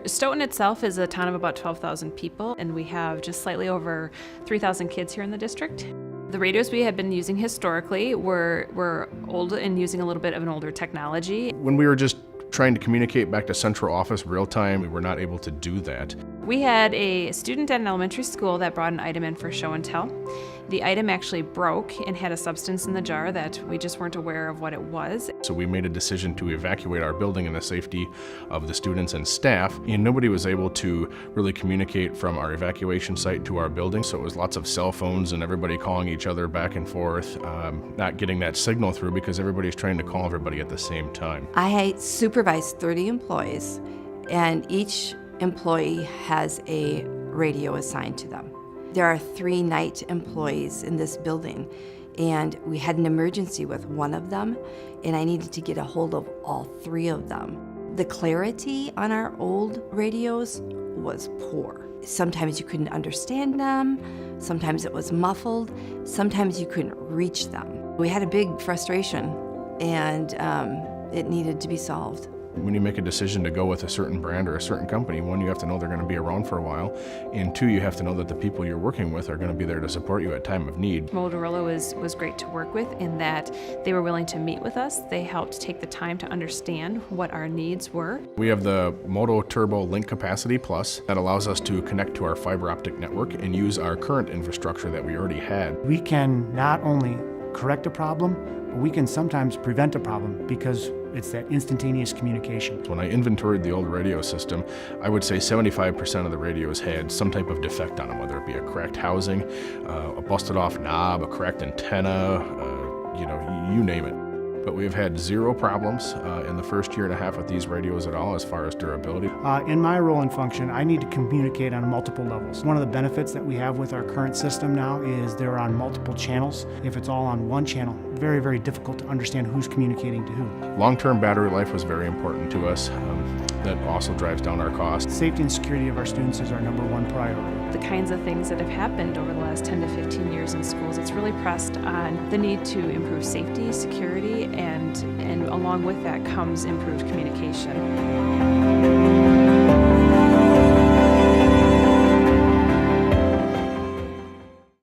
Stoughton itself is a town of about 12,000 people, and we have just slightly over 3,000 kids here in the district. The radios we had been using historically were old and using a little bit of an older technology. When we were just trying to communicate back to central office real time, we were not able to do that. We had a student at an elementary school that brought an item in for show and tell. The item actually broke and had a substance in the jar that we just weren't aware of what it was. So we made a decision to evacuate our building in the safety of the students and staff, and nobody was able to really communicate from our evacuation site to our building, so it was lots of cell phones and everybody calling each other back and forth, not getting that signal through because everybody's trying to call everybody at the same time. I supervise 30 employees, and each employee has a radio assigned to them. There are 3 night employees in this building, and we had an emergency with one of them, and I needed to get a hold of all 3 of them. The clarity on our old radios was poor. Sometimes you couldn't understand them, sometimes it was muffled, sometimes you couldn't reach them. We had a big frustration, and it needed to be solved. When you make a decision to go with a certain brand or a certain company, 1, you have to know they're going to be around for a while, and 2, you have to know that the people you're working with are going to be there to support you at time of need. MOTOTRBO was great to work with in that they were willing to meet with us. They helped take the time to understand what our needs were. We have the MOTOTRBO Link Capacity Plus that allows us to connect to our fiber optic network and use our current infrastructure that we already had. We can not only correct a problem, but we can sometimes prevent a problem because it's that instantaneous communication. When I inventoried the old radio system, I would say 75% of the radios had some type of defect on them, whether it be a cracked housing, a busted off knob, a cracked antenna, you name it. But we've had 0 problems in the first year and a half with these radios at all as far as durability. In my role and function, I need to communicate on multiple levels. One of the benefits that we have with our current system now is they're on multiple channels. If it's all on one channel, very, very difficult to understand who's communicating to who. Long-term battery life was very important to us. That also drives down our costs. Safety and security of our students is our #1 priority. The kinds of things that have happened over the last 10 to 15 years in schools, it's really pressed on the need to improve safety, security, and along with that comes improved communication.